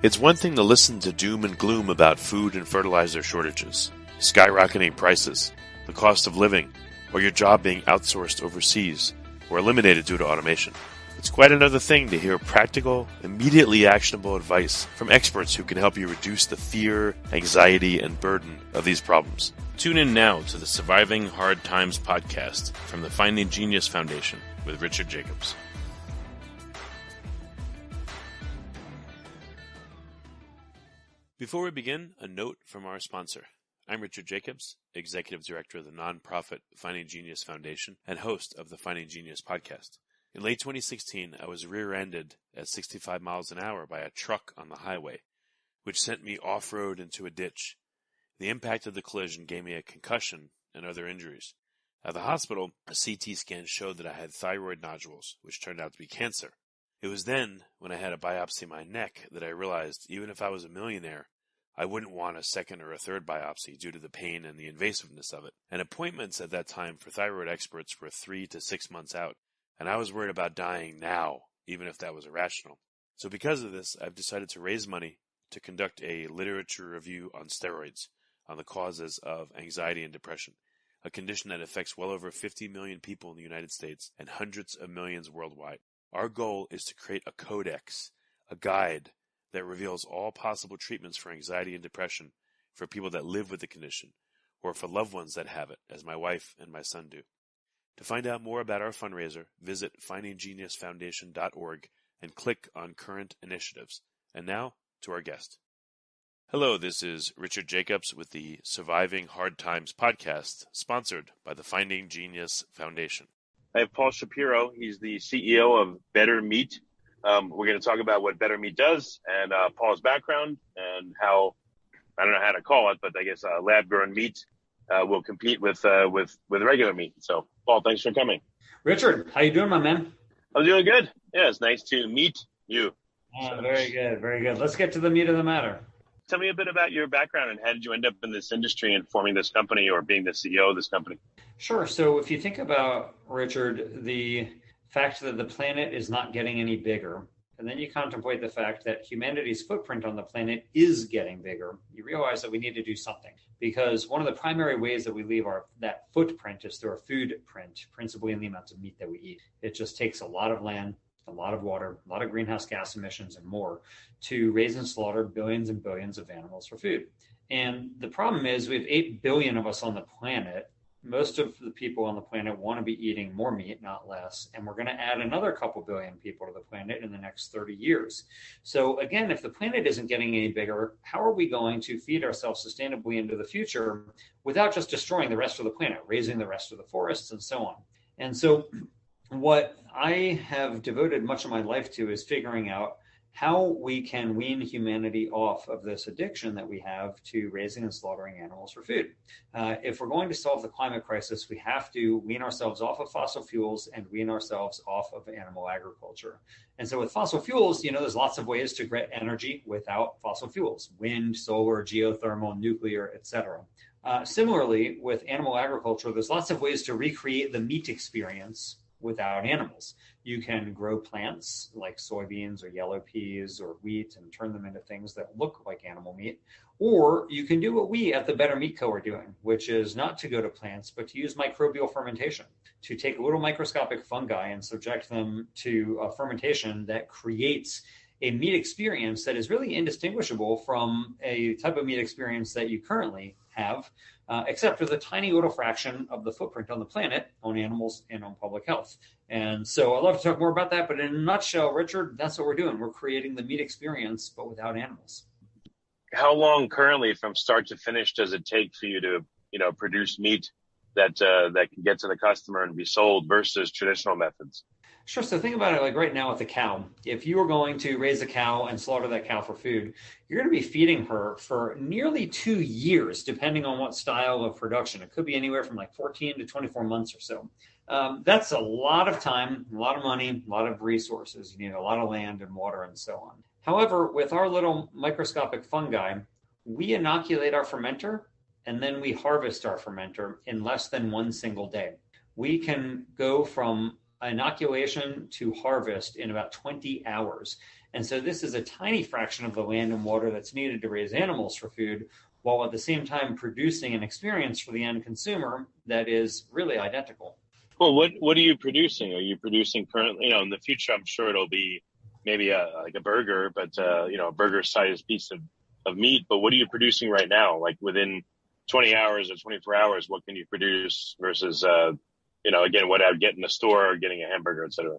It's one thing to listen to doom and gloom about food and fertilizer shortages, skyrocketing prices, the cost of living, or your job being outsourced overseas or eliminated due to automation. It's quite another thing to hear practical, immediately actionable advice from experts who can help you reduce the fear, anxiety, and burden of these problems. Tune in now to the Surviving Hard Times podcast from the Finding Genius Foundation with Richard Jacobs. Before we begin, a note from our sponsor. I'm Richard Jacobs, Executive Director of the nonprofit Finding Genius Foundation and host of the Finding Genius podcast. In late 2016, I was rear-ended at 65 miles an hour by a truck on the highway, which sent me off-road into a ditch. The impact of the collision gave me a concussion and other injuries. At the hospital, a CT scan showed that I had thyroid nodules, which turned out to be cancer. It was then, when I had a biopsy of my neck, that I realized even if I was a millionaire, I wouldn't want a second or a third biopsy due to the pain and the invasiveness of it. And appointments at that time for thyroid experts were 3 to 6 months out. And I was worried about dying now, even if that was irrational. So because of this, I've decided to raise money to conduct a literature review on steroids, on the causes of anxiety and depression, a condition that affects well over 50 million people in the United States and hundreds of millions worldwide. Our goal is to create a codex, a guide that reveals all possible treatments for anxiety and depression for people that live with the condition, or for loved ones that have it, as my wife and my son do. To find out more about our fundraiser, visit findinggeniusfoundation.org and click on Current Initiatives. And now, to our guest. Hello, this is Richard Jacobs with the Surviving Hard Times podcast, sponsored by the Finding Genius Foundation. I have Paul Shapiro. He's the CEO of Better Meat. We're going to talk about what Better Meat does and Paul's background and how, I don't know how to call it, but I guess lab-grown meat will compete with regular meat. So, Paul, thanks for coming. Richard, how you doing, my man? I'm doing good. Yeah, it's nice to meet you. Very good, very good. Let's get to the meat of the matter. Tell me a bit about your background and how did you end up in this industry and forming this company or being the CEO of this company? Sure. So if you think about, Richard, the fact that the planet is not getting any bigger, and then you contemplate the fact that humanity's footprint on the planet is getting bigger, you realize that we need to do something. Because one of the primary ways that we leave that footprint is through our food print, principally in the amounts of meat that we eat. It just takes a lot of land, a lot of water, a lot of greenhouse gas emissions and more to raise and slaughter billions and billions of animals for food. And the problem is we have 8 billion of us on the planet. Most of the people on the planet want to be eating more meat, not less. And we're going to add another couple billion people to the planet in the next 30 years. So again, if the planet isn't getting any bigger, how are we going to feed ourselves sustainably into the future without just destroying the rest of the planet, raising the rest of the forests and so on? And so what I have devoted much of my life to is figuring out how we can wean humanity off of this addiction that we have to raising and slaughtering animals for food. If we're going to solve the climate crisis, we have to wean ourselves off of fossil fuels and wean ourselves off of animal agriculture. And so with fossil fuels, there's lots of ways to get energy without fossil fuels: wind, solar, geothermal, nuclear, etc. Similarly, with animal agriculture, there's lots of ways to recreate the meat experience without animals. You can grow plants like soybeans or yellow peas or wheat and turn them into things that look like animal meat. Or you can do what we at the Better Meat Co. are doing, which is not to go to plants, but to use microbial fermentation, to take little microscopic fungi and subject them to a fermentation that creates a meat experience that is really indistinguishable from a type of meat experience that you currently have, except with a tiny little fraction of the footprint on the planet, on animals, and on public health. And so I'd love to talk more about that, but in a nutshell, Richard, that's what we're doing. We're creating the meat experience, but without animals. How long currently from start to finish does it take for you to, produce meat that can get to the customer and be sold versus traditional methods? Sure. So think about it like right now with a cow. If you were going to raise a cow and slaughter that cow for food, you're going to be feeding her for nearly 2 years, depending on what style of production. It could be anywhere from like 14 to 24 months or so. That's a lot of time, a lot of money, a lot of resources. You need a lot of land and water and so on. However, with our little microscopic fungi, we inoculate our fermenter and then we harvest our fermenter in less than one single day. We can go from inoculation to harvest in about 20 hours. And so this is a tiny fraction of the land and water that's needed to raise animals for food, while at the same time producing an experience for the end consumer that is really identical. Well, what are you producing? Are you producing currently? In the future, I'm sure it'll be maybe like a burger, but a burger-sized piece of meat. But what are you producing right now? Like within 20 hours or 24 hours, what can you produce versus again, what I would get in the store or getting a hamburger, et cetera?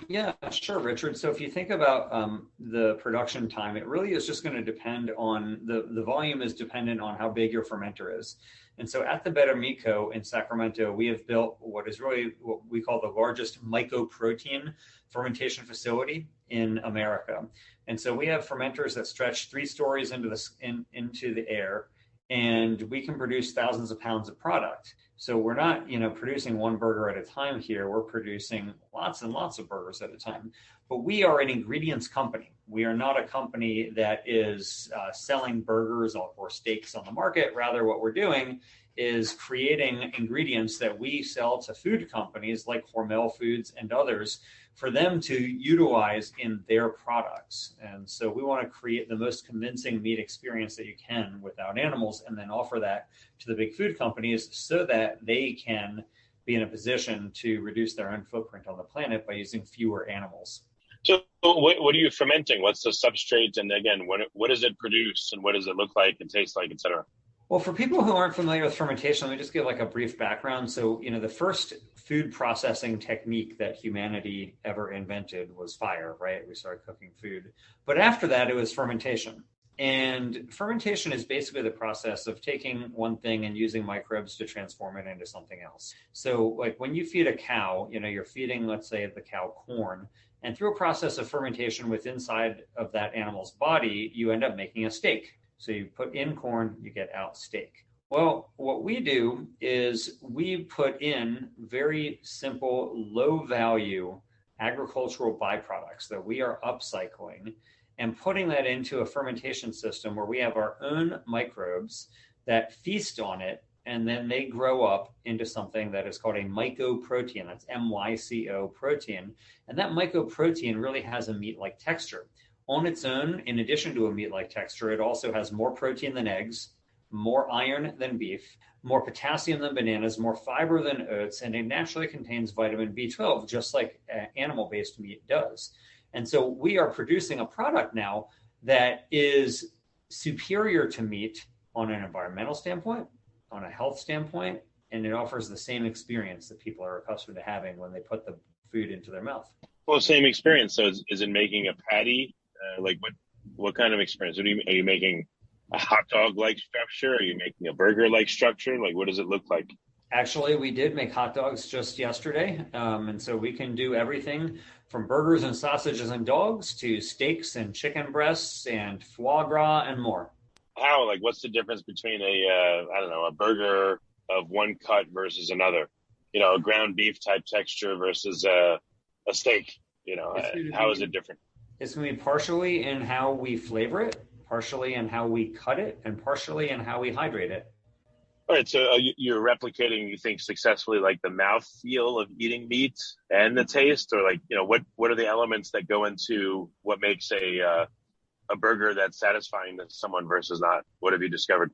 Yeah, sure, Richard. So if you think about the production time, it really is just going to depend on the volume is dependent on how big your fermenter is. And so at the Better Meat Co. in Sacramento, we have built what is really what we call the largest mycoprotein fermentation facility in America. And so we have fermenters that stretch 3 stories into the air, and we can produce thousands of pounds of product. So we're not, producing one burger at a time here. We're producing lots and lots of burgers at a time. But we are an ingredients company. We are not a company that is selling burgers or steaks on the market. Rather, what we're doing is creating ingredients that we sell to food companies like Hormel Foods and others for them to utilize in their products. And so we want to create the most convincing meat experience that you can without animals, and then offer that to the big food companies so that they can be in a position to reduce their own footprint on the planet by using fewer animals. So what are you fermenting? What's the substrate? And again, what does it produce and what does it look like and taste like, et cetera? Well, for people who aren't familiar with fermentation, let me just give like a brief background. So, the first food processing technique that humanity ever invented was fire, right? We started cooking food. But after that, it was fermentation. And fermentation is basically the process of taking one thing and using microbes to transform it into something else. So like when you feed a cow, you're feeding, let's say, the cow corn, and through a process of fermentation within inside of that animal's body, you end up making a steak. So you put in corn, you get out steak. Well, what we do is we put in very simple, low value agricultural byproducts that we are upcycling and putting that into a fermentation system where we have our own microbes that feast on it, and then they grow up into something that is called a mycoprotein. That's MYCO protein. And that mycoprotein really has a meat-like texture. On its own, in addition to a meat-like texture, it also has more protein than eggs, more iron than beef, more potassium than bananas, more fiber than oats, and it naturally contains vitamin B12, just like animal-based meat does. And so we are producing a product now that is superior to meat on an environmental standpoint, on a health standpoint, and it offers the same experience that people are accustomed to having when they put the food into their mouth. Well, same experience. So is it making a patty? What kind of experience? Are you making a hot dog-like structure? Are you making a burger-like structure? Like, what does it look like? Actually, we did make hot dogs just yesterday. And so we can do everything from burgers and sausages and dogs to steaks and chicken breasts and foie gras and more. How? Like, what's the difference between a burger of one cut versus another? A ground beef type texture versus a steak. How is it different? It's going to be partially in how we flavor it, partially in how we cut it, and partially in how we hydrate it. All right, so you're replicating, you think, successfully, like the mouthfeel of eating meat and the taste, or like, what are the elements that go into what makes a burger that's satisfying to someone versus not? What have you discovered?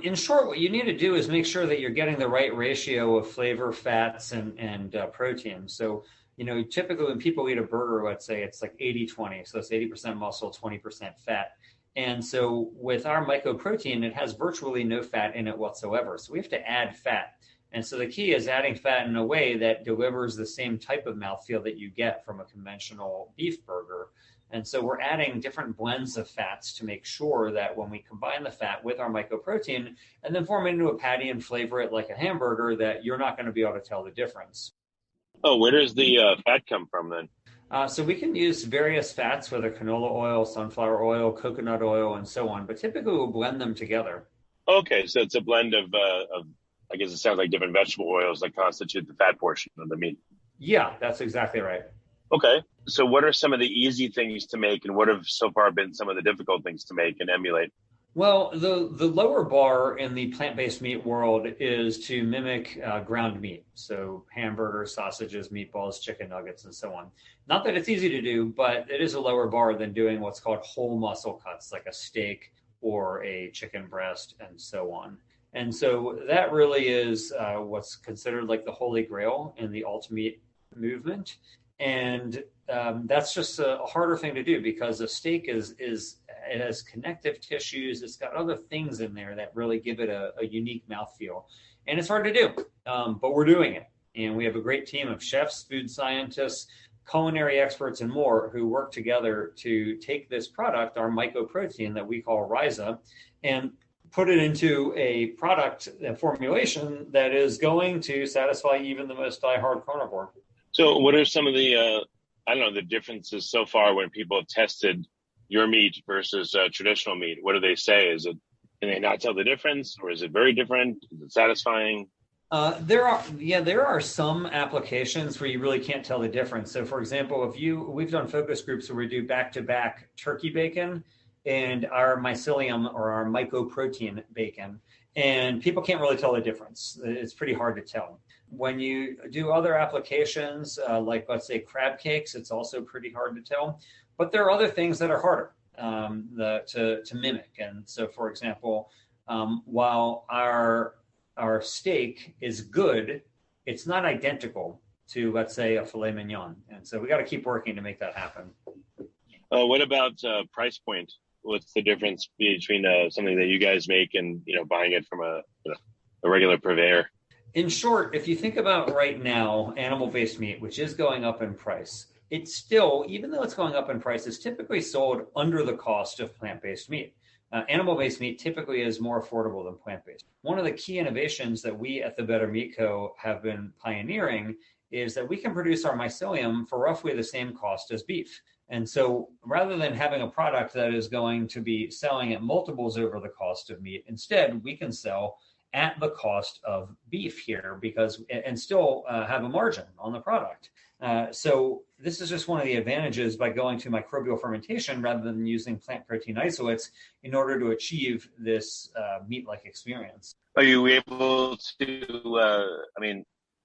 In short, what you need to do is make sure that you're getting the right ratio of flavor, fats, and protein. So, typically when people eat a burger, let's say it's like 80-20. So it's 80% muscle, 20% fat. And so with our mycoprotein, it has virtually no fat in it whatsoever. So we have to add fat. And so the key is adding fat in a way that delivers the same type of mouthfeel that you get from a conventional beef burger. And so we're adding different blends of fats to make sure that when we combine the fat with our mycoprotein and then form it into a patty and flavor it like a hamburger, that you're not going to be able to tell the difference. Oh, where does the fat come from then? So we can use various fats, whether canola oil, sunflower oil, coconut oil, and so on. But typically we'll blend them together. Okay, so it's a blend of I guess it sounds like different vegetable oils that constitute the fat portion of the meat. Yeah, that's exactly right. Okay, so what are some of the easy things to make, and what have so far been some of the difficult things to make and emulate? Well, the lower bar in the plant-based meat world is to mimic ground meat. So hamburgers, sausages, meatballs, chicken nuggets, and so on. Not that it's easy to do, but it is a lower bar than doing what's called whole muscle cuts, like a steak or a chicken breast, and so on. And so that really is what's considered like the holy grail in the alt meat movement. And that's just a harder thing to do because a steak is it has connective tissues. It's got other things in there that really give it a unique mouthfeel. And it's hard to do, but we're doing it. And we have a great team of chefs, food scientists, culinary experts, and more who work together to take this product, our mycoprotein that we call Rhiza, and put it into a product, a formulation that is going to satisfy even the most diehard carnivore. So what are some of the, the differences so far when people have tested your meat versus traditional meat? What do they say? Can they not tell the difference, or is it very different? Is it satisfying? There are some applications where you really can't tell the difference. So for example, we've done focus groups where we do back-to-back turkey bacon and our mycelium or our mycoprotein bacon, and people can't really tell the difference. It's pretty hard to tell. When you do other applications, like let's say crab cakes, it's also pretty hard to tell. But there are other things that are harder to mimic. And so, for example, while our steak is good, it's not identical to, let's say, a filet mignon. And so we got to keep working to make that happen. What about price point? What's the difference between something that you guys make and buying it from a regular purveyor? In short, if you think about right now, animal-based meat, which is going up in price, it's still, even though it's going up in price, it's typically sold under the cost of plant-based meat. Animal-based meat typically is more affordable than plant-based. One of the key innovations that we at the Better Meat Co. have been pioneering is that we can produce our mycelium for roughly the same cost as beef. And so rather than having a product that is going to be selling at multiples over the cost of meat, instead we can sell at the cost of beef here and still have a margin on the product. So this is just one of the advantages by going to microbial fermentation rather than using plant protein isolates in order to achieve this meat-like experience. Are you able to,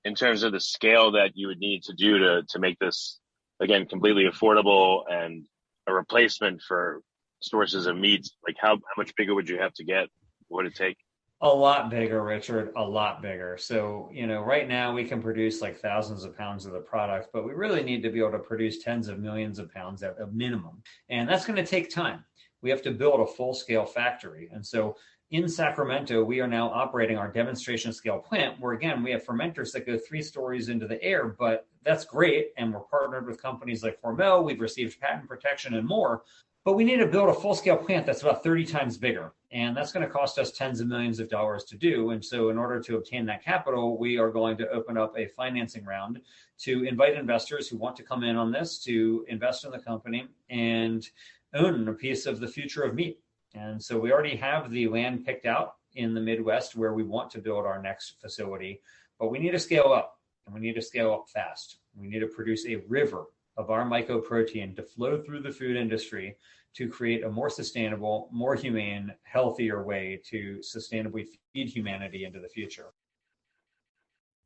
in terms of the scale that you would need to do to make this, again, completely affordable and a replacement for sources of meat, like how much bigger would you have to get? What would it take? A lot bigger, Richard, a lot bigger. So, right now we can produce like thousands of pounds of the product, but we really need to be able to produce tens of millions of pounds at a minimum. And that's going to take time. We have to build a full-scale factory. And so in Sacramento, we are now operating our demonstration scale plant where, again, we have fermenters that go 3 stories into the air, but that's great. And we're partnered with companies like Hormel. We've received patent protection and more. But we need to build a full-scale plant that's about 30 times bigger. And that's going to cost us tens of millions of dollars to do. And so in order to obtain that capital, we are going to open up a financing round to invite investors who want to come in on this, to invest in the company and own a piece of the future of meat. And so we already have the land picked out in the Midwest where we want to build our next facility. But we need to scale up, and we need to scale up fast. We need to produce a river of our mycoprotein to flow through the food industry to create a more sustainable, more humane, healthier way to sustainably feed humanity into the future.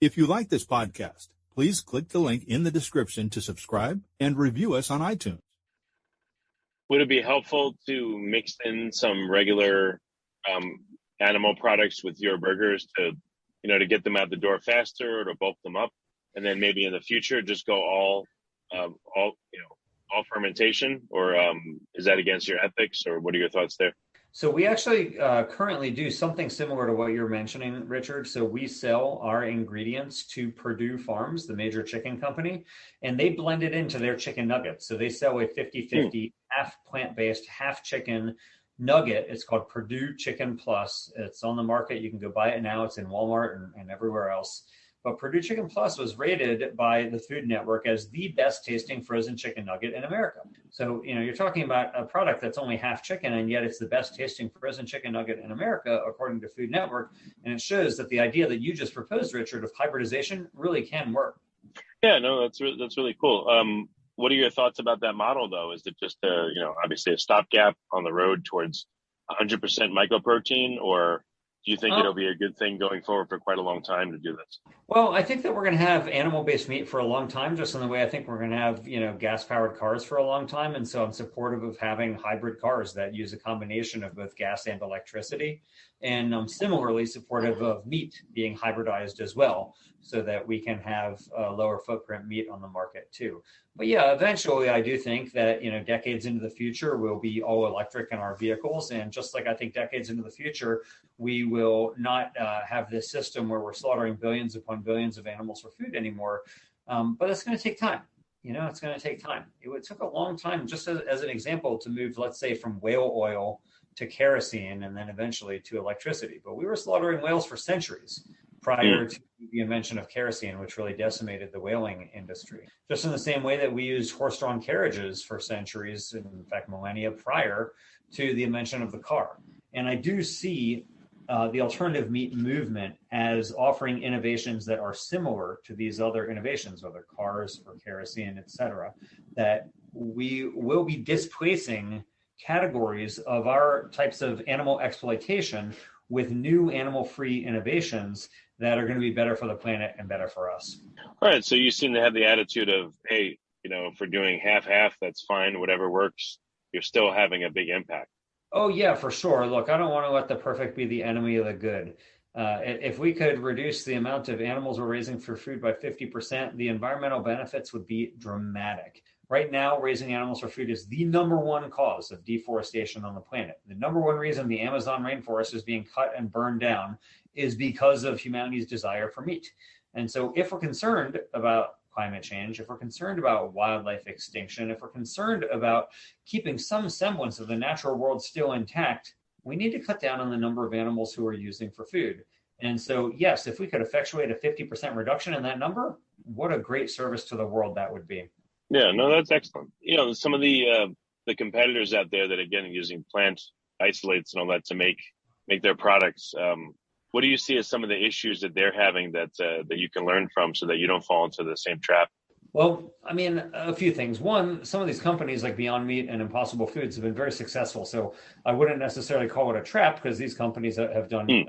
If you like this podcast, please click the link in the description to subscribe and review us on iTunes. Would it be helpful to mix in some regular animal products with your burgers to get them out the door faster or to bulk them up? And then maybe in the future, just go all fermentation, or is that against your ethics, or what are your thoughts there? So we actually currently do something similar to what you're mentioning, Richard. So we sell our ingredients to Purdue Farms, the major chicken company, and they blend it into their chicken nuggets. So they sell a 50-50 half plant-based, half chicken nugget. It's called Purdue Chicken Plus. It's on the market. You can go buy it now. It's in Walmart and everywhere else. But Purdue Chicken Plus was rated by the Food Network as the best tasting frozen chicken nugget in America. So, you're talking about a product that's only half chicken, and yet it's the best tasting frozen chicken nugget in America, according to Food Network. And it shows that the idea that you just proposed, Richard, of hybridization really can work. Yeah, no, that's really cool. What are your thoughts about that model, though? Is it just obviously a stopgap on the road towards 100% mycoprotein, or do you think it'll be a good thing going forward for quite a long time to do this? Well, I think that we're going to have animal-based meat for a long time, just in the way I think we're going to have, gas-powered cars for a long time. And so I'm supportive of having hybrid cars that use a combination of both gas and electricity. And I'm similarly supportive of meat being hybridized as well, so that we can have lower footprint meat on the market too. But yeah, eventually I do think that, decades into the future, we'll be all electric in our vehicles. And just like I think decades into the future, we will not have this system where we're slaughtering billions upon billions of animals for food anymore. But it's going to take time. It's going to take time. It took a long time, just as an example, to move, let's say, from whale oil to kerosene and then eventually to electricity. But we were slaughtering whales for centuries prior to the invention of kerosene, which really decimated the whaling industry. Just in the same way that we used horse-drawn carriages for centuries, in fact, millennia prior to the invention of the car. And I do see the alternative meat movement as offering innovations that are similar to these other innovations, whether cars or kerosene, et cetera, that we will be displacing categories of our types of animal exploitation with new animal-free innovations that are going to be better for the planet and better for us. All right. So you seem to have the attitude of, hey, if we're doing half, that's fine, whatever works. You're still having a big impact. Oh, yeah, for sure. Look, I don't want to let the perfect be the enemy of the good. If we could reduce the amount of animals we're raising for food by 50%, the environmental benefits would be dramatic. Right now, raising animals for food is the number one cause of deforestation on the planet. The number one reason the Amazon rainforest is being cut and burned down is because of humanity's desire for meat. And so if we're concerned about climate change, if we're concerned about wildlife extinction, if we're concerned about keeping some semblance of the natural world still intact, we need to cut down on the number of animals who are using for food. And so, yes, if we could effectuate a 50% reduction in that number, what a great service to the world that would be. Yeah, no, that's excellent. Some of the competitors out there that, again, using plant isolates and all that to make their products, what do you see as some of the issues that they're having that you can learn from so that you don't fall into the same trap? Well, I mean, a few things. One, some of these companies like Beyond Meat and Impossible Foods have been very successful. So I wouldn't necessarily call it a trap because these companies have done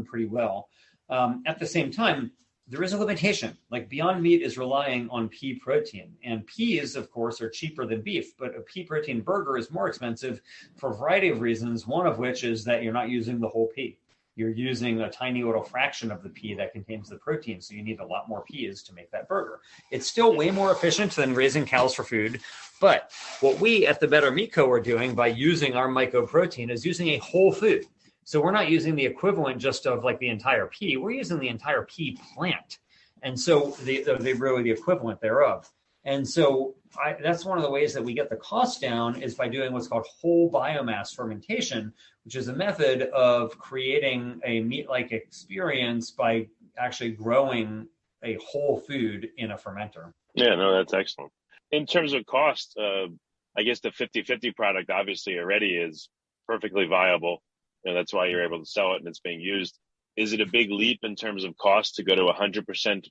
pretty well. At the same time, there is a limitation. Like Beyond Meat is relying on pea protein, and peas, of course, are cheaper than beef, but a pea protein burger is more expensive for a variety of reasons, one of which is that you're not using the whole pea. You're using a tiny little fraction of the pea that contains the protein, so you need a lot more peas to make that burger. It's still way more efficient than raising cows for food, but what we at the Better Meat Co. are doing by using our mycoprotein is using a whole food. So we're not using the equivalent just of like the entire pea. We're using the entire pea plant. And so they're really the equivalent thereof. And so that's one of the ways that we get the cost down is by doing what's called whole biomass fermentation, which is a method of creating a meat-like experience by actually growing a whole food in a fermenter. Yeah, no, that's excellent. In terms of cost, I guess the 50-50 product obviously already is perfectly viable. That's why you're able to sell it and it's being used. Is it a big leap in terms of cost to go to 100%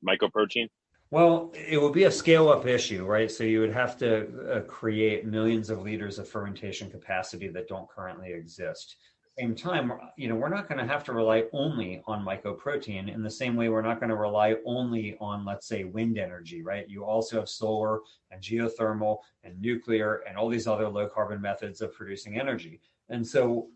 mycoprotein? Well, it would be a scale-up issue, right? So you would have to create millions of liters of fermentation capacity that don't currently exist. At the same time, we're not going to have to rely only on mycoprotein in the same way we're not going to rely only on, let's say, wind energy, right? You also have solar and geothermal and nuclear and all these other low-carbon methods of producing energy. And so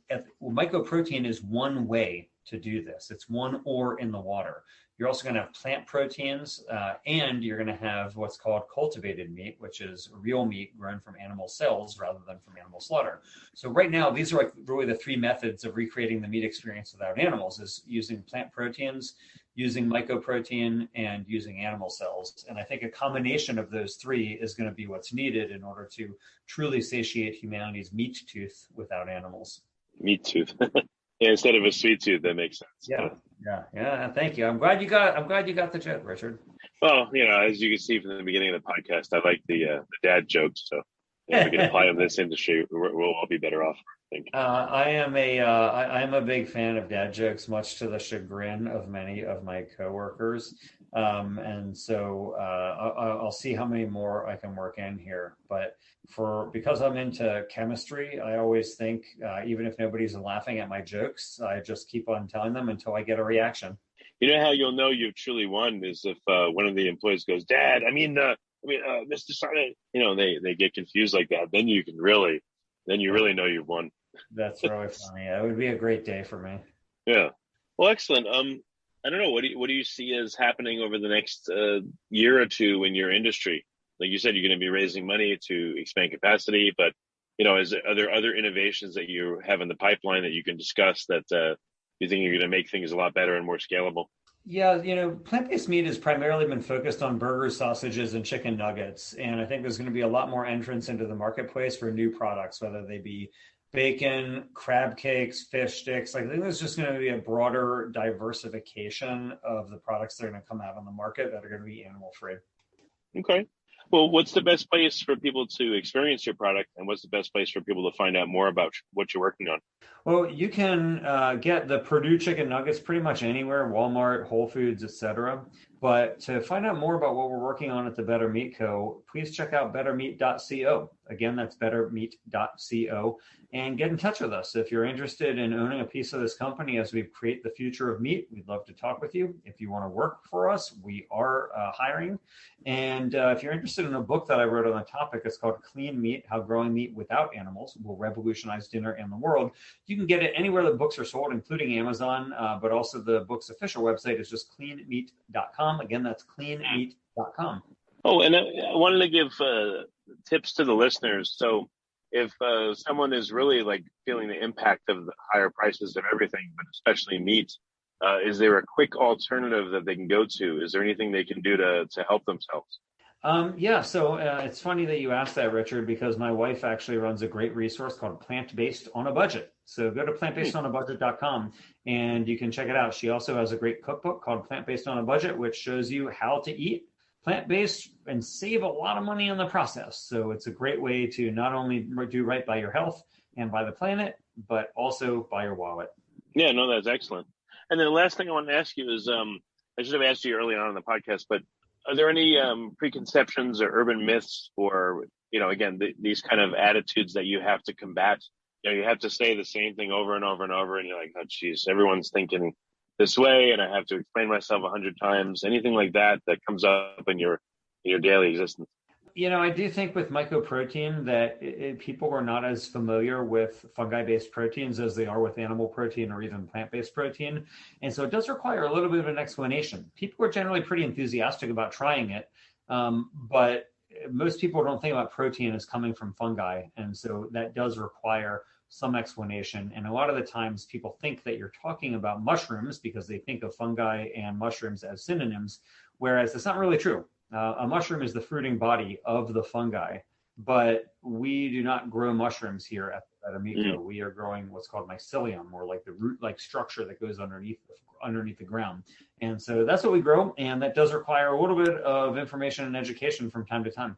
mycoprotein is one way to do this. It's one ore in the water. You're also going to have plant proteins, and you're going to have what's called cultivated meat, which is real meat grown from animal cells rather than from animal slaughter. So right now, these are like really the three methods of recreating the meat experience without animals, is using plant proteins, using mycoprotein, and using animal cells. And I think a combination of those three is going to be what's needed in order to truly satiate humanity's meat tooth without animals. Meat tooth. Yeah, instead of a sweet tooth, that makes sense. Yeah. Thank you. I'm glad you got the joke, Richard. Well, as you can see from the beginning of the podcast, I like the dad jokes. So if we can apply them in this industry, we'll all be better off, I think. I am a big fan of dad jokes, much to the chagrin of many of my coworkers. And so I'll see how many more I can work in here. But because I'm into chemistry, I always think, even if nobody's laughing at my jokes, I just keep on telling them until I get a reaction. You know how you'll know you've truly won is if one of the employees goes, "Dad, Mr. Simon," they get confused like that. Then you really know you've won. That's really funny. It would be a great day for me. Yeah. Well, excellent. I don't know. What do you see as happening over the next year or two in your industry? Like you said, you're going to be raising money to expand capacity, but are there other innovations that you have in the pipeline that you can discuss that you think you're going to make things a lot better and more scalable? Yeah, plant-based meat has primarily been focused on burgers, sausages, and chicken nuggets. And I think there's going to be a lot more entrance into the marketplace for new products, whether they be bacon, crab cakes, fish sticks. I think there's just going to be a broader diversification of the products that are going to come out on the market that are going to be animal-free. Okay. Well, what's the best place for people to experience your product, and what's the best place for people to find out more about what you're working on? Well, you can get the Purdue chicken nuggets pretty much anywhere, Walmart, Whole Foods, etc. But to find out more about what we're working on at the Better Meat Co., please check out bettermeat.co. Again, that's bettermeat.co. And get in touch with us. If you're interested in owning a piece of this company as we create the future of meat, we'd love to talk with you. If you want to work for us, we are hiring. And if you're interested in a book that I wrote on the topic, it's called Clean Meat, How Growing Meat Without Animals Will Revolutionize Dinner and the World. You can get it anywhere that books are sold, including Amazon, but also the book's official website is just cleanmeat.com. Again, that's cleanmeat.com. Oh, and I wanted to give tips to the listeners. So if someone is really feeling the impact of the higher prices of everything, but especially meat, is there a quick alternative that they can go to? Is there anything they can do to help themselves? So it's funny that you asked that, Richard, because my wife actually runs a great resource called Plant-Based on a Budget. So go to plantbasedonabudget.com and you can check it out. She also has a great cookbook called Plant-Based on a Budget, which shows you how to eat plant-based and save a lot of money in the process. So it's a great way to not only do right by your health and by the planet, but also by your wallet. Yeah, no, that's excellent. And then the last thing I want to ask you is, I should have asked you early on in the podcast, but are there any preconceptions or urban myths or, again, these kind of attitudes that you have to combat? You have to say the same thing over and over and over, and you're like, oh, geez, everyone's thinking this way, and I have to explain myself 100 times. Anything like that comes up in your daily existence? I do think with mycoprotein that people are not as familiar with fungi-based proteins as they are with animal protein or even plant-based protein. And so it does require a little bit of an explanation. People are generally pretty enthusiastic about trying it, but most people don't think about protein as coming from fungi. And so that does require some explanation. And a lot of the times people think that you're talking about mushrooms because they think of fungi and mushrooms as synonyms, whereas it's not really true. A mushroom is the fruiting body of the fungi, but we do not grow mushrooms here at Better Meat Co. We are growing what's called mycelium, or the root-like structure that goes underneath the ground. And so that's what we grow, and that does require a little bit of information and education from time to time.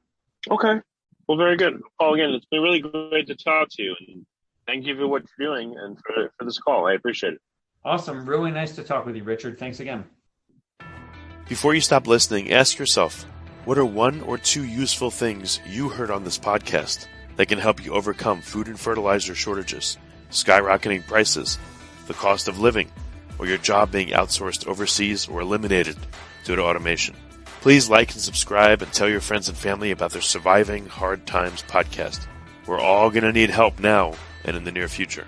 Okay. Well, very good. Paul, again, it's been really great to talk to you, and thank you for what you're doing and for this call. I appreciate it. Awesome. Really nice to talk with you, Richard. Thanks again. Before you stop listening, ask yourself, what are 1 or 2 useful things you heard on this podcast that can help you overcome food and fertilizer shortages, skyrocketing prices, the cost of living, or your job being outsourced overseas or eliminated due to automation? Please like and subscribe and tell your friends and family about their Surviving Hard Times podcast. We're all going to need help now and in the near future.